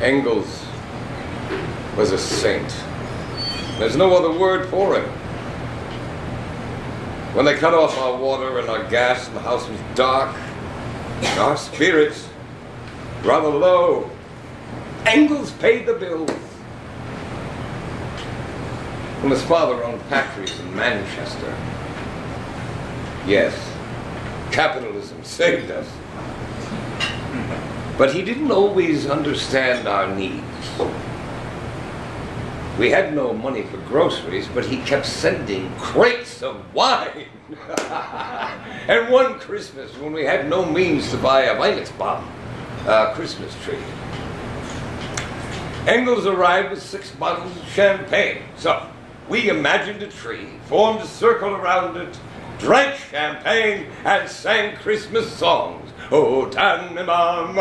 Engels was a saint. There's no other word for him. When they cut off our water and our gas and the house was dark, our spirits rather low, Engels paid the bills. When his father owned factories in Manchester, yes, capitalism saved us. But he didn't always understand our needs. We had no money for groceries, but he kept sending crates of wine. And one Christmas, when we had no means to buy a Weihnachtsbaum, a Christmas tree, Engels arrived with 6 bottles of champagne. So we imagined a tree, formed a circle around it, drank champagne, and sang Christmas songs. Oh, Tannenbaum.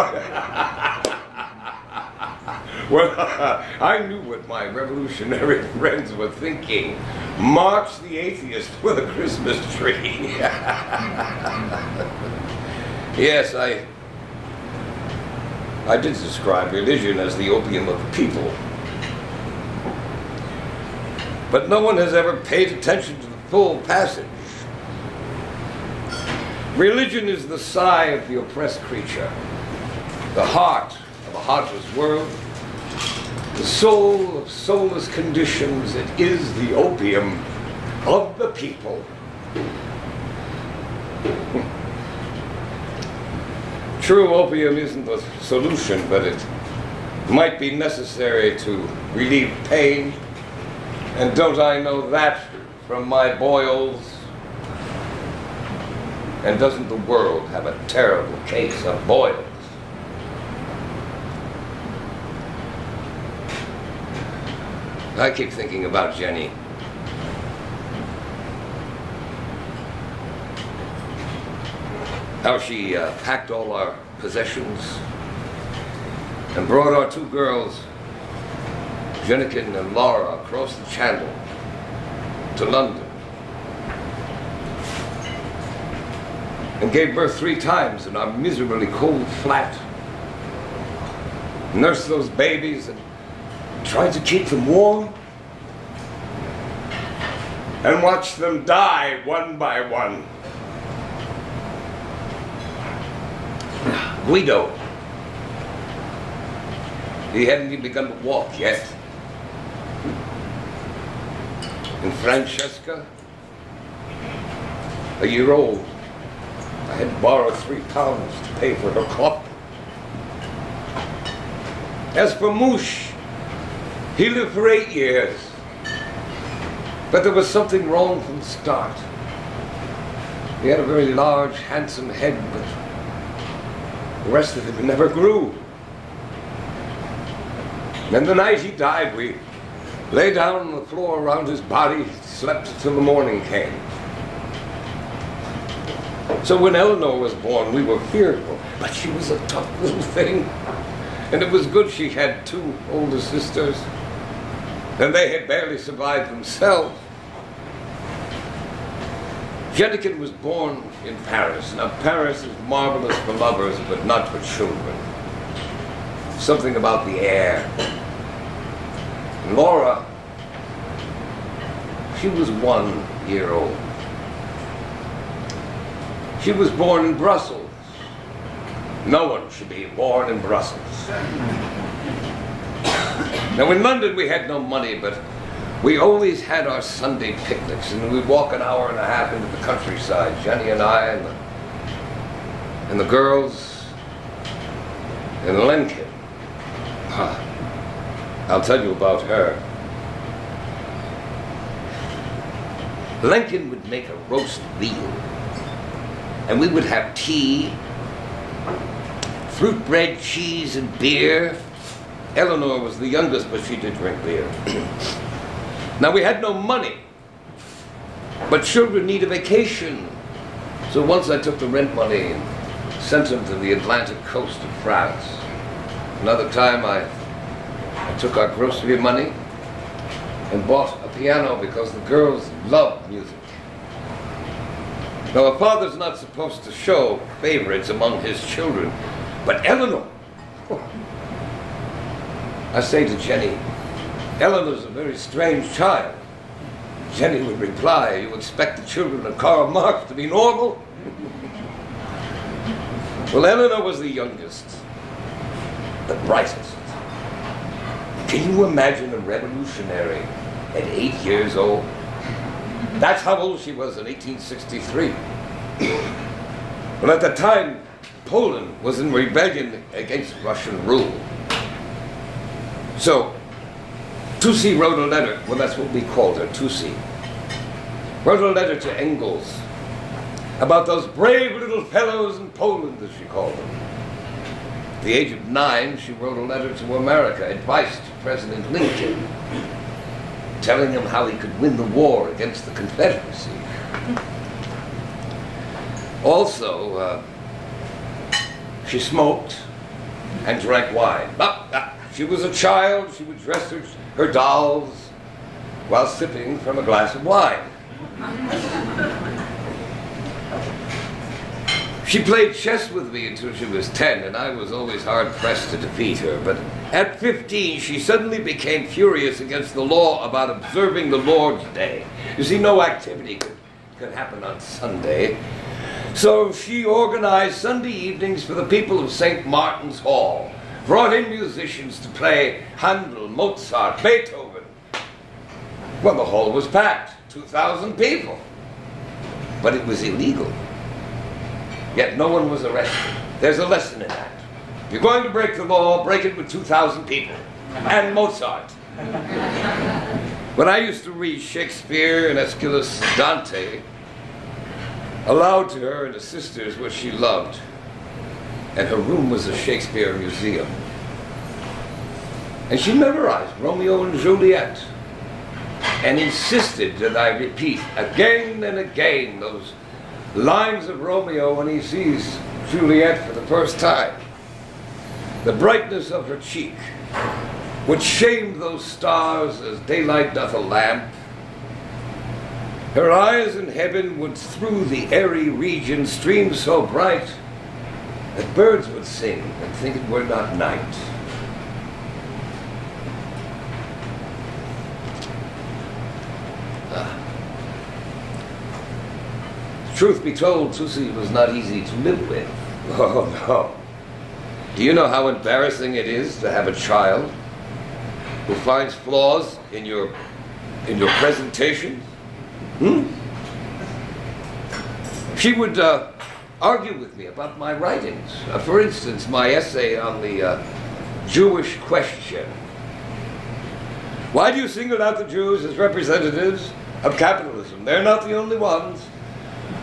Well, I knew what my revolutionary friends were thinking. Marx the atheist with a Christmas tree. Yes, I did describe religion as the opium of the people. But no one has ever paid attention to the full passage. Religion is the sigh of the oppressed creature, the heart of a heartless world, the soul of soulless conditions. It is the opium of the people. True opium isn't the solution, but it might be necessary to relieve pain. And don't I know that from my boils? And doesn't the world have a terrible case of boils? I keep thinking about Jenny. How she packed all our possessions and brought our 2 girls, Jennikin and Laura, across the Channel to London, and gave birth 3 times in our miserably cold flat, nursed those babies and tried to keep them warm, and watched them die one by one. Guido, he hadn't even begun to walk yet. And Francesca, a year old, I had borrowed £3 to pay for her coffee. As for Moosh, he lived for 8 years. But there was something wrong from the start. He had a very large, handsome head, but the rest of it never grew. And the night he died, we lay down on the floor around his body, slept until the morning came. So when Eleanor was born, we were fearful, but she was a tough little thing. And it was good she had 2 older sisters, and they had barely survived themselves. Jennikin was born in Paris. Now, Paris is marvelous for lovers, but not for children. Something about the air. And Laura, she was 1 year old. She was born in Brussels. No one should be born in Brussels. Now, in London, we had no money, but we always had our Sunday picnics, and we'd walk an hour and a half into the countryside, Jenny and I, and the girls, and Lenkin. I'll tell you about her. Lenkin would make a roast veal, and we would have tea, fruit bread, cheese, and beer. Eleanor was the youngest, but she did drink beer. Now, we had no money, but children need a vacation. So once I took the rent money and sent them to the Atlantic coast of France. Another time I took our grocery money and bought a piano because the girls loved music. Now, a father's not supposed to show favorites among his children, but Eleanor, I say to Jenny, Eleanor's a very strange child. Jenny would reply, you expect the children of Karl Marx to be normal? Well, Eleanor was the youngest, the brightest. Can you imagine a revolutionary at 8 years old? That's how old she was in 1863. Well, at the time, Poland was in rebellion against Russian rule. So, Tussi wrote a letter, well, that's what we called her, Tussi, wrote a letter to Engels about those brave little fellows in Poland, as she called them. At the age of 9, she wrote a letter to America, advice to President Lincoln, telling him how he could win the war against the Confederacy. Also, she smoked and drank wine. She was a child. She would dress her dolls while sipping from a glass of wine. She played chess with me until she was 10, and I was always hard-pressed to defeat her. But at 15, she suddenly became furious against the law about observing the Lord's Day. You see, no activity could happen on Sunday. So she organized Sunday evenings for the people of St. Martin's Hall, brought in musicians to play Handel, Mozart, Beethoven. Well, the hall was packed, 2,000 people. But it was illegal. Yet no one was arrested. There's a lesson in that. If you're going to break the law, break it with 2,000 people. And Mozart. When I used to read Shakespeare and Aeschylus, Dante, aloud to her and the sisters what she loved, and her room was a Shakespeare museum. And she memorized Romeo and Juliet and insisted that I repeat again and again those lines of Romeo when he sees Juliet for the first time. The brightness of her cheek would shame those stars as daylight doth a lamp. Her eyes in heaven would through the airy region stream so bright that birds would sing and think it were not night. Truth be told, Tussi was not easy to live with. Oh, no. Do you know how embarrassing it is to have a child who finds flaws in your presentation? She would argue with me about my writings. For instance, my essay on the Jewish question. Why do you single out the Jews as representatives of capitalism? They're not the only ones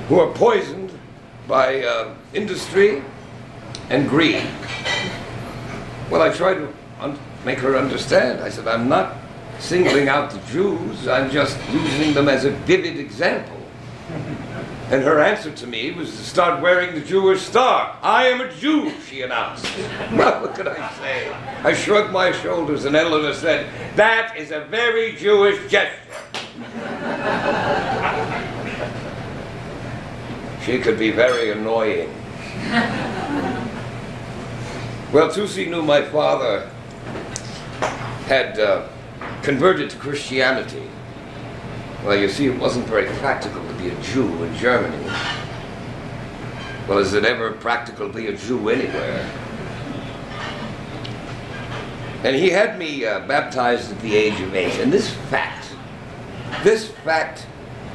who are poisoned by industry and greed. Well, I tried to make her understand. I said, I'm not singling out the Jews, I'm just using them as a vivid example. And her answer to me was to start wearing the Jewish star. I am a Jew, she announced. Well, what could I say? I shrugged my shoulders and Eleanor said, that is a very Jewish gesture. She could be very annoying. Well, Tussi knew my father had converted to Christianity. Well, you see, it wasn't very practical to be a Jew in Germany. Well, is it ever practical to be a Jew anywhere? And he had me baptized at the age of 8. And this fact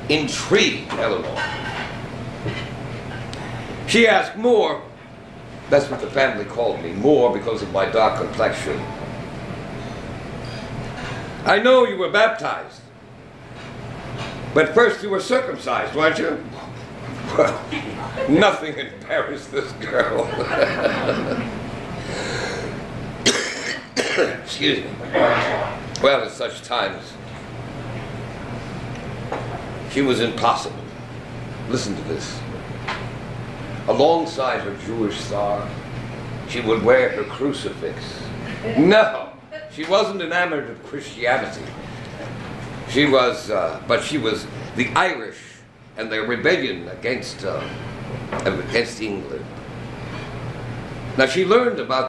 intrigued Eleanor. She asked more, that's what the family called me, more because of my dark complexion. I know you were baptized, but first you were circumcised, weren't you? Well, nothing embarrassed this girl. Excuse me. Well, at such times, she was impossible. Listen to this. Alongside her Jewish star, she would wear her crucifix. No, she wasn't enamored of Christianity. She was, but she was the Irish and their rebellion against England. Now she learned about